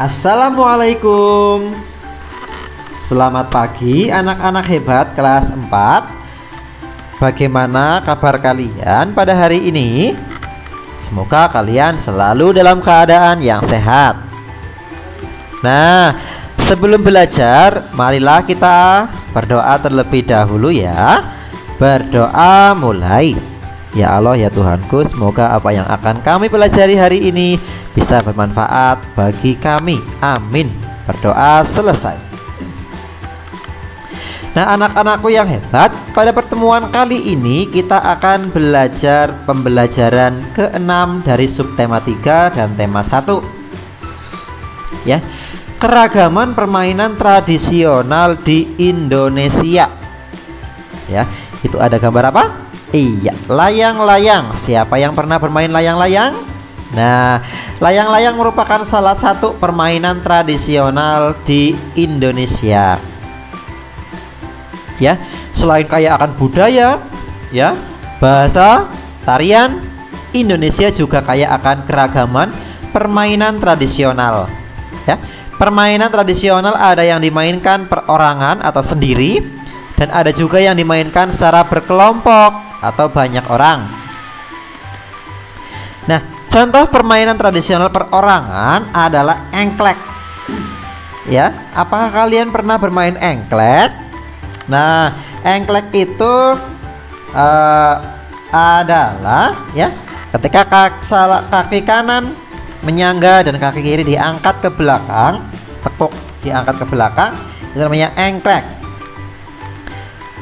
Assalamualaikum. Selamat pagi anak-anak hebat kelas 4. Bagaimana kabar kalian pada hari ini? Semoga kalian selalu dalam keadaan yang sehat. Nah, sebelum belajar, marilah kita berdoa terlebih dahulu ya. Berdoa mulai. Ya Allah ya Tuhanku, semoga apa yang akan kami pelajari hari ini bisa bermanfaat bagi kami. Amin. Berdoa selesai. Nah, anak-anakku yang hebat, pada pertemuan kali ini kita akan belajar pembelajaran ke-6 dari subtema 3 dan tema 1. Ya. Keragaman permainan tradisional di Indonesia. Ya, itu ada gambar apa? Iya, layang-layang. Siapa yang pernah bermain layang-layang? Nah, layang-layang merupakan salah satu permainan tradisional di Indonesia. Ya, selain kaya akan budaya, ya, bahasa, tarian, Indonesia juga kaya akan keragaman permainan tradisional. Ya, permainan tradisional ada yang dimainkan perorangan atau sendiri, dan ada juga yang dimainkan secara berkelompok atau banyak orang. Nah, contoh permainan tradisional perorangan adalah engklek. Ya, apakah kalian pernah bermain engklek? Nah, engklek itu adalah ya, ketika kaki kanan menyangga dan kaki kiri diangkat ke belakang, tekuk diangkat ke belakang, itu namanya engklek.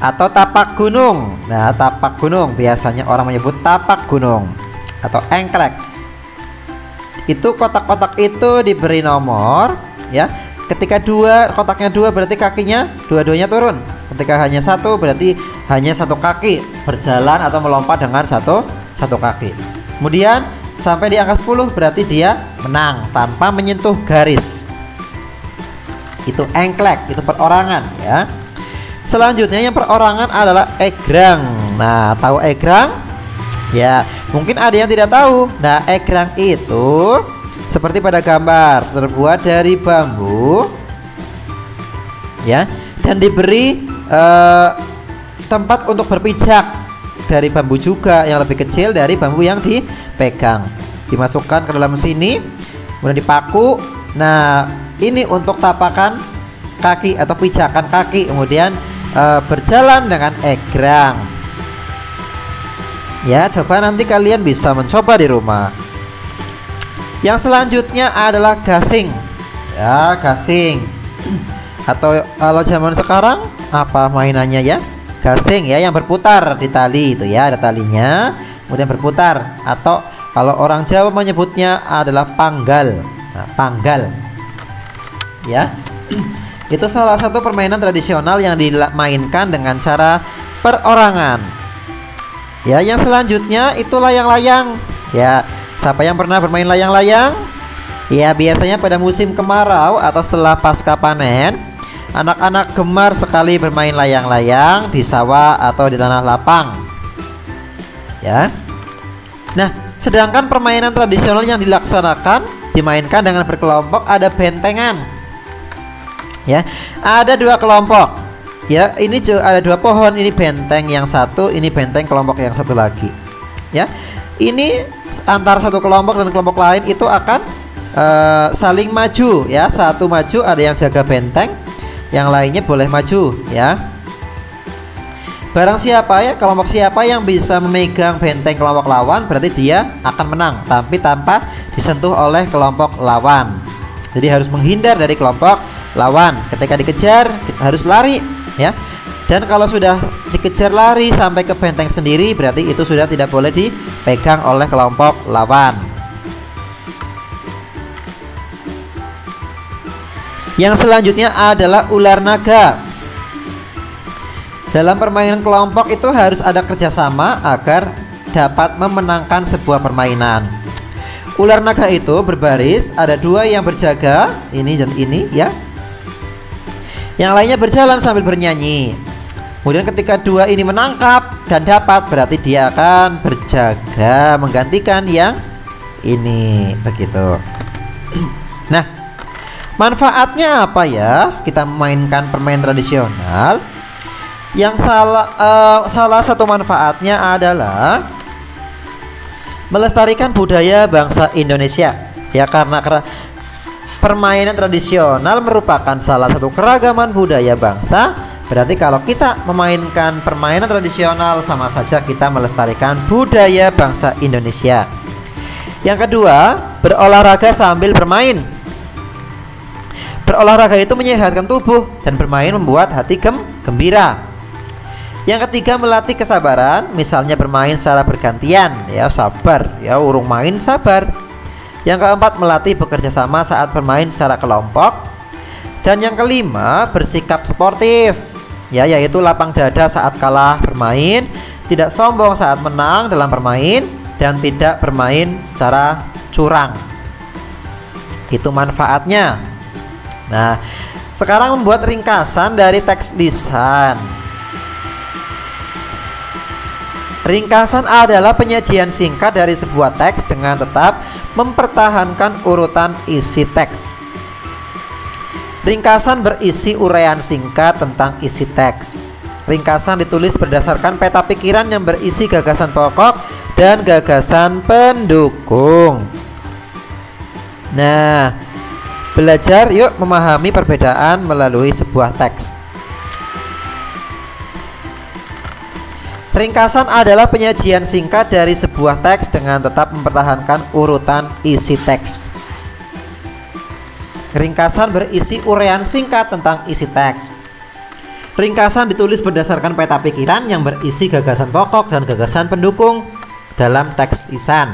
Atau tapak gunung. Nah, tapak gunung biasanya orang menyebut tapak gunung atau engklek. Itu kotak-kotak itu diberi nomor ya. Ketika kotaknya dua berarti kakinya dua-duanya turun. Ketika hanya satu berarti hanya satu kaki berjalan atau melompat dengan satu kaki. Kemudian sampai di angka 10 berarti dia menang tanpa menyentuh garis. Itu engklek, itu perorangan ya. Selanjutnya yang perorangan adalah egrang. Nah, tahu egrang? Ya, mungkin ada yang tidak tahu. Nah, egrang itu seperti pada gambar, terbuat dari bambu ya, dan diberi tempat untuk berpijak dari bambu juga yang lebih kecil dari bambu yang dipegang. Dimasukkan ke dalam sini, kemudian dipaku. Nah, ini untuk tapakan kaki atau pijakan kaki, kemudian berjalan dengan egrang. Ya, coba nanti kalian bisa mencoba di rumah. Yang selanjutnya adalah gasing. Ya, gasing. Atau kalau zaman sekarang apa mainannya ya? Gasing ya, yang berputar di tali itu ya, ada talinya, kemudian berputar. Atau kalau orang Jawa menyebutnya adalah panggal. Nah, panggal. Ya. Itu salah satu permainan tradisional yang dimainkan dengan cara perorangan. Ya, yang selanjutnya itu layang-layang. Ya, siapa yang pernah bermain layang-layang? Ya, biasanya pada musim kemarau atau setelah pasca panen, anak-anak gemar sekali bermain layang-layang di sawah atau di tanah lapang. Ya. Nah, sedangkan permainan tradisional yang dimainkan dengan berkelompok ada bentengan. Ya, ada dua kelompok. Ya, ini ada dua pohon. Ini benteng yang satu, ini benteng kelompok yang satu lagi. Ya, ini antara satu kelompok dan kelompok lain itu akan saling maju. Ya, satu maju, ada yang jaga benteng, yang lainnya boleh maju. Ya, barang siapa ya, kelompok siapa yang bisa memegang benteng kelompok lawan berarti dia akan menang, tapi tanpa disentuh oleh kelompok lawan. Jadi harus menghindar dari kelompok lawan. Ketika dikejar harus lari ya. Dan kalau sudah dikejar lari sampai ke benteng sendiri berarti itu sudah tidak boleh dipegang oleh kelompok lawan. Yang selanjutnya adalah ular naga. Dalam permainan kelompok itu harus ada kerjasama agar dapat memenangkan sebuah permainan. Ular naga itu berbaris, ada dua yang berjaga, ini dan ini ya. Yang lainnya berjalan sambil bernyanyi. Kemudian ketika dua ini menangkap dan dapat berarti dia akan berjaga menggantikan yang ini begitu. Nah, Manfaatnya apa ya? Kita memainkan permainan tradisional. Yang salah satu manfaatnya adalah melestarikan budaya bangsa Indonesia. Ya, karena permainan tradisional merupakan salah satu keragaman budaya bangsa. Berarti kalau kita memainkan permainan tradisional, sama saja kita melestarikan budaya bangsa Indonesia. Yang kedua, berolahraga sambil bermain. Berolahraga itu menyehatkan tubuh dan bermain membuat hati gembira. Yang ketiga, melatih kesabaran, misalnya bermain secara bergantian, ya sabar, ya urung main sabar. Yang keempat, melatih bekerja sama saat bermain secara kelompok. Dan yang kelima, bersikap sportif, ya yaitu lapang dada saat kalah bermain, tidak sombong saat menang dalam bermain, dan tidak bermain secara curang. Itu manfaatnya. Nah, sekarang membuat ringkasan dari teks lisan. Ringkasan adalah penyajian singkat dari sebuah teks dengan tetap mempertahankan urutan isi teks. Ringkasan berisi uraian singkat tentang isi teks. Ringkasan ditulis berdasarkan peta pikiran yang berisi gagasan pokok dan gagasan pendukung. Nah, belajar yuk memahami perbedaan melalui sebuah teks. Ringkasan adalah penyajian singkat dari sebuah teks dengan tetap mempertahankan urutan isi teks. Ringkasan berisi uraian singkat tentang isi teks. Ringkasan ditulis berdasarkan peta pikiran yang berisi gagasan pokok dan gagasan pendukung dalam teks lisan.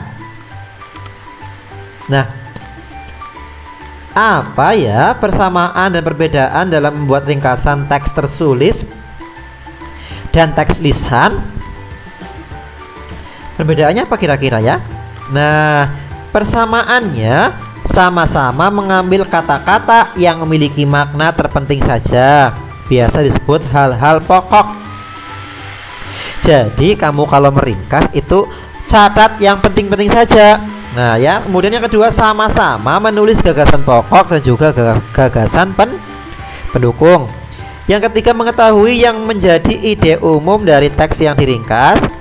Nah, apa ya persamaan dan perbedaan dalam membuat ringkasan teks tertulis dan teks lisan? Perbedaannya apa kira-kira ya? Nah, persamaannya sama-sama mengambil kata-kata yang memiliki makna terpenting saja, biasa disebut hal-hal pokok. Jadi kamu kalau meringkas itu catat yang penting-penting saja. Nah ya, kemudian yang kedua, sama-sama menulis gagasan pokok dan juga gagasan pendukung. Yang ketiga, mengetahui yang menjadi ide umum dari teks yang diringkas.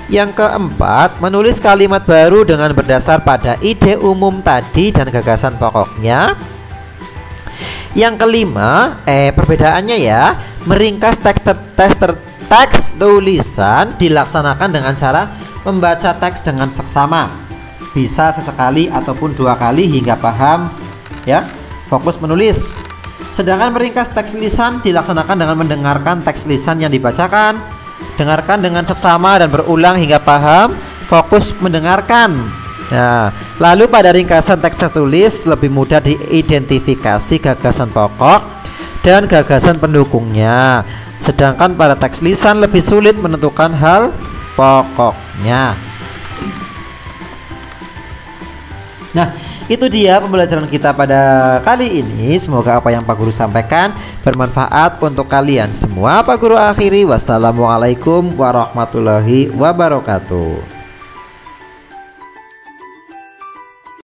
Yang keempat, menulis kalimat baru dengan berdasar pada ide umum tadi dan gagasan pokoknya. Yang kelima, perbedaannya ya, meringkas teks tulisan dilaksanakan dengan cara membaca teks dengan seksama, bisa sesekali ataupun 2 kali hingga paham, ya, fokus menulis. Sedangkan meringkas teks lisan dilaksanakan dengan mendengarkan teks lisan yang dibacakan, dengarkan dengan seksama dan berulang hingga paham, fokus mendengarkan. Nah, lalu pada ringkasan teks tertulis lebih mudah diidentifikasi gagasan pokok dan gagasan pendukungnya. Sedangkan pada teks lisan lebih sulit menentukan hal pokoknya. Nah, itu dia pembelajaran kita pada kali ini. Semoga apa yang Pak Guru sampaikan bermanfaat untuk kalian semua. Pak Guru akhiri, wassalamualaikum warahmatullahi wabarakatuh.